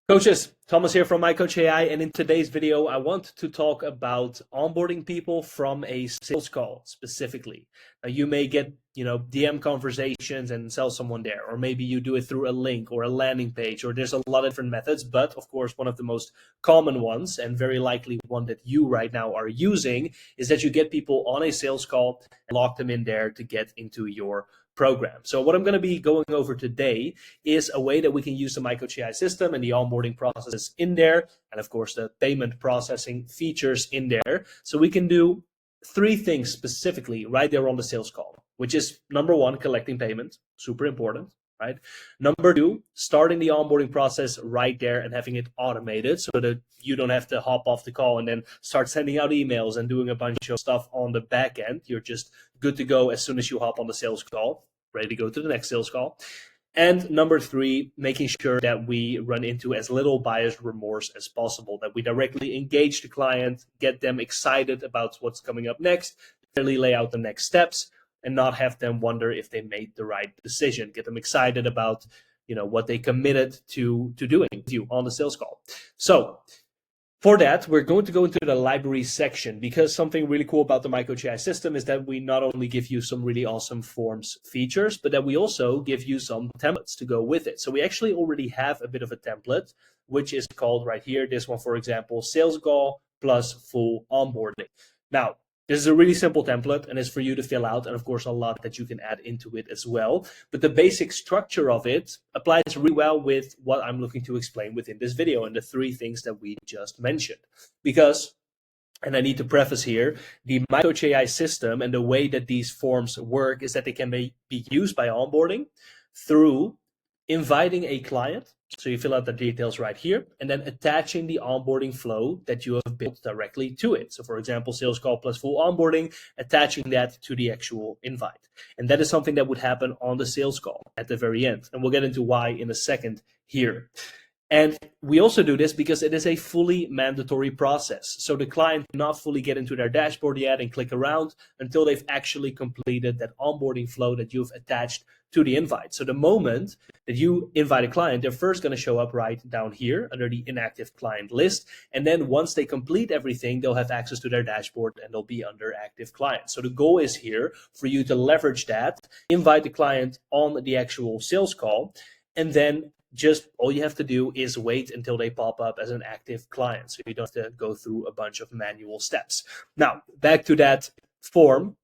Coaches, Thomas here from MyCoach Ai, and in today's video, I want to talk about onboarding people from a sales call specifically. Now, you may get, DM conversations and sell someone there, or maybe you do it through a link or a landing page, or there's a lot of different methods. But of course, one of the most common ones, and very likely one that you right now are using, is that you get people on a sales call and lock them in there to get into your program. So what I'm going to be going over today is a way that we can use the MyCoach Ai system and the onboarding processes in there, and of course the payment processing features in there. So we can do three things specifically right there on the sales call, which is number one, collecting payment, super important, right? Number two, starting the onboarding process right there and having it automated so that you don't have to hop off the call and then start sending out emails and doing a bunch of stuff on the back end. You're just good to go as soon as you hop on the sales call, ready to go to the next sales call. And number three, making sure that we run into as little buyer's remorse as possible, that we directly engage the client, get them excited about what's coming up next, clearly lay out the next steps, and not have them wonder if they made the right decision. Get them excited about what they committed to doing with you on the sales call. So for that, we're going to go into the library section, because something really cool about the MyCoach Ai system is that we not only give you some really awesome forms features, but that we also give you some templates to go with it. So we actually already have a bit of a template, which is called right here, this one, for example, sales call plus full onboarding. Now, this is a really simple template and it's for you to fill out, and of course a lot that you can add into it as well. But the basic structure of it applies really well with what I'm looking to explain within this video and the three things that we just mentioned. Because, and I need to preface here, the MyCoach Ai system and the way that these forms work is that they can be used by onboarding through inviting a client. So you fill out the details right here, and then attaching the onboarding flow that you have built directly to it. So for example, sales call plus full onboarding, attaching that to the actual invite. And that is something that would happen on the sales call at the very end. And we'll get into why in a second here. And we also do this because it is a fully mandatory process. So the client cannot fully get into their dashboard yet and click around until they've actually completed that onboarding flow that you've attached to the invite. So the moment that you invite a client, they're first going to show up right down here under the inactive client list. And then once they complete everything, they'll have access to their dashboard and they'll be under active client. So the goal is here for you to leverage that, invite the client on the actual sales call, and then just all you have to do is wait until they pop up as an active client. So you don't have to go through a bunch of manual steps. Now, back to that form,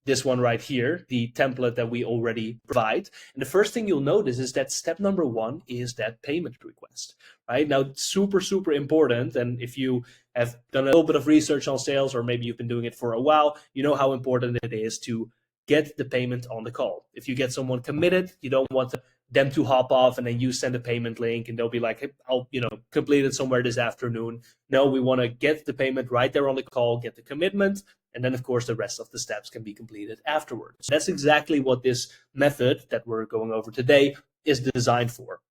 this one right here, the template that we already provide. And the first thing you'll notice is that step number one is that payment request, right? Now, super, super important. And if you have done a little bit of research on sales, or maybe you've been doing it for a while, you know how important it is to get the payment on the call. If you get someone committed, you don't want them to hop off and then you send a payment link and they'll be like, hey, I'll complete it somewhere this afternoon. No, we want to get the payment right there on the call, get the commitment, and then of course the rest of the steps can be completed afterwards. That's exactly what this method that we're going over today is designed for.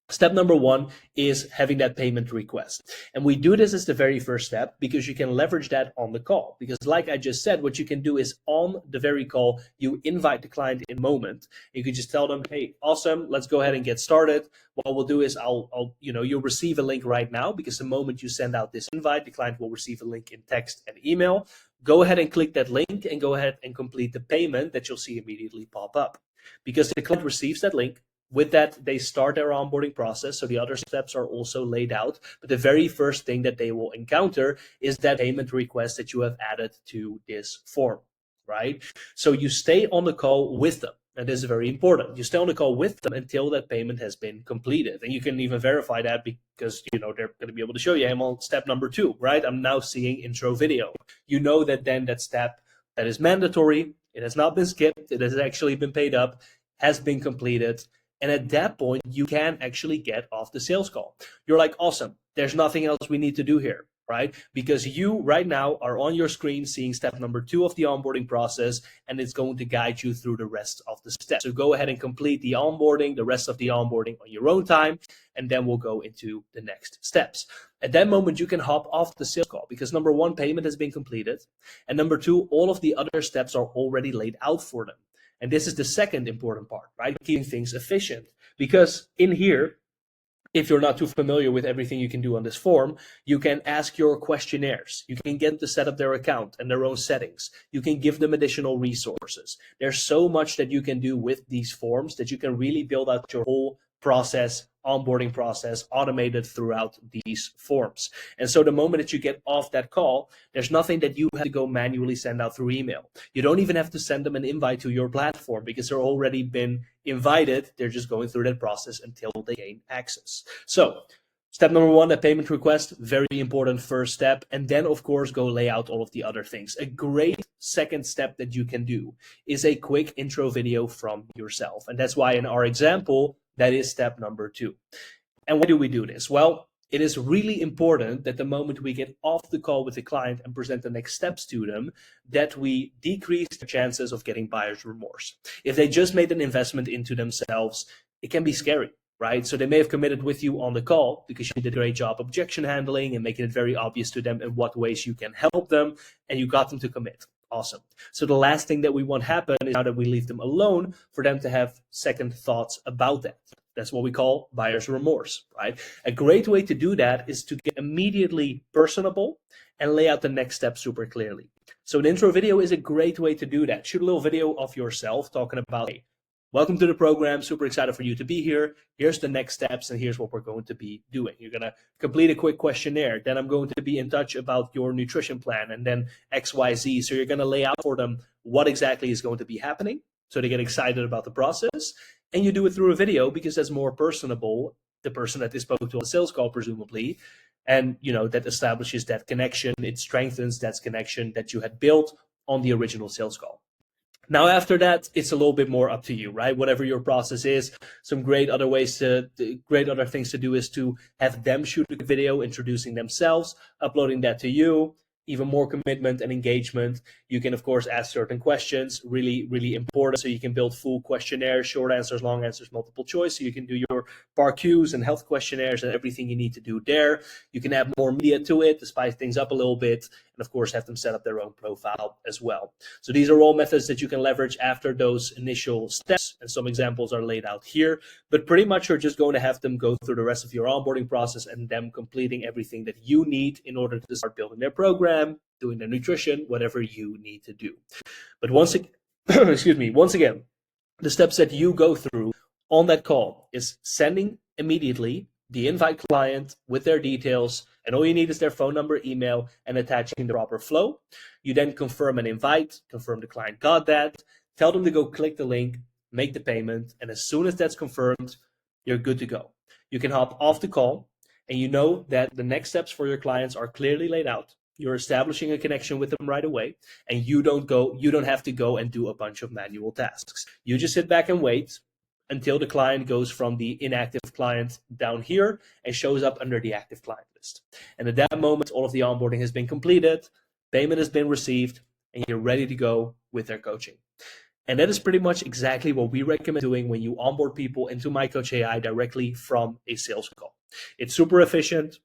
Step number one is having that payment request. And we do this as the very first step because you can leverage that on the call. Because like I just said, what you can do is on the very call, you invite the client in a moment. You can just tell them, hey, awesome, let's go ahead and get started. What we'll do is you'll receive a link right now, because the moment you send out this invite, the client will receive a link in text and email. Go ahead and click that link and go ahead and complete the payment that you'll see immediately pop up. Because the client receives that link, with that, they start their onboarding process. So the other steps are also laid out. But the very first thing that they will encounter is that payment request that you have added to this form, right? So you stay on the call with them. And this is very important. You stay on the call with them until that payment has been completed. And you can even verify that because, they're going to be able to show you, I'm on step number 2, right? I'm now seeing intro video. You know that then that step that is mandatory, it has not been skipped, it has actually been paid up, has been completed. And at that point, you can actually get off the sales call. You're like, awesome, there's nothing else we need to do here, right? Because you right now are on your screen seeing step number 2 of the onboarding process, and it's going to guide you through the rest of the steps. So go ahead and complete the onboarding, the rest of the onboarding on your own time, and then we'll go into the next steps. At that moment, you can hop off the sales call because number 1, payment has been completed. And number 2, all of the other steps are already laid out for them. And this is the second important part, right? Keeping things efficient. Because in here, if you're not too familiar with everything you can do on this form, you can ask your questionnaires. You can get them to set up their account and their own settings. You can give them additional resources. There's so much that you can do with these forms that you can really build out your whole process, onboarding process, automated throughout these forms. And so the moment that you get off that call, there's nothing that you have to go manually send out through email. You don't even have to send them an invite to your platform because they're already been invited. They're just going through that process until they gain access. So step number one, a payment request, very important first step. And then, of course, go lay out all of the other things. A great second step that you can do is a quick intro video from yourself. And that's why in our example, that is step number 2. And why do we do this? Well, it is really important that the moment we get off the call with the client and present the next steps to them, that we decrease the chances of getting buyer's remorse. If they just made an investment into themselves, it can be scary, right? So they may have committed with you on the call because you did a great job objection handling and making it very obvious to them in what ways you can help them, and you got them to commit. Awesome. So the last thing that we want happen is now that we leave them alone for them to have second thoughts about that. That's what we call buyer's remorse, right? A great way to do that is to get immediately personable and lay out the next step super clearly. So an intro video is a great way to do that. Shoot a little video of yourself talking about, hey, welcome to the program. Super excited for you to be here. Here's the next steps, and here's what we're going to be doing. You're going to complete a quick questionnaire. Then I'm going to be in touch about your nutrition plan, and then XYZ. So you're going to lay out for them what exactly is going to be happening so they get excited about the process. And you do it through a video because that's more personable, the person that they spoke to on the sales call, presumably. And, that establishes that connection. It strengthens that connection that you had built on the original sales call. Now, after that, it's a little bit more up to you, right? Whatever your process is, some great other things to do is to have them shoot a video introducing themselves, uploading that to you. Even more commitment and engagement. You can, of course, ask certain questions, really, really important. So you can build full questionnaires, short answers, long answers, multiple choice. So you can do your PAR-Qs and health questionnaires and everything you need to do there. You can add more media to it to spice things up a little bit. And, of course, have them set up their own profile as well. So these are all methods that you can leverage after those initial steps. And some examples are laid out here. But pretty much you're just going to have them go through the rest of your onboarding process and them completing everything that you need in order to start building their program, doing their nutrition, whatever you need to do. But once again, the steps that you go through on that call is sending immediately the invite client with their details, and all you need is their phone number, email, and attaching the proper flow. You then confirm an invite, confirm the client got that, tell them to go click the link, make the payment, and as soon as that's confirmed, you're good to go. You can hop off the call, and you know that the next steps for your clients are clearly laid out. You're establishing a connection with them right away, and you don't have to go and do a bunch of manual tasks. You just sit back and wait until the client goes from the inactive client down here and shows up under the active client list. And at that moment, all of the onboarding has been completed, payment has been received, and you're ready to go with their coaching. And that is pretty much exactly what we recommend doing when you onboard people into MyCoach Ai directly from a sales call. It's super efficient.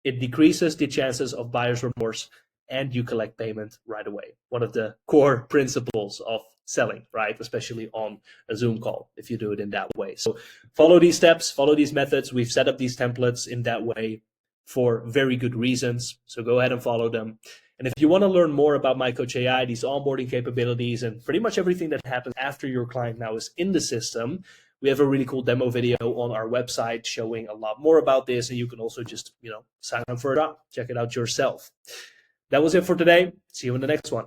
It decreases the chances of buyer's remorse, and you collect payment right away. One of the core principles of selling, right? Especially on a Zoom call, if you do it in that way. So follow these steps, follow these methods. We've set up these templates in that way for very good reasons. So go ahead and follow them. And if you want to learn more about MyCoach Ai, these onboarding capabilities, and pretty much everything that happens after your client now is in the system, we have a really cool demo video on our website showing a lot more about this. And you can also just, sign up for it, check it out yourself. That was it for today. See you in the next one.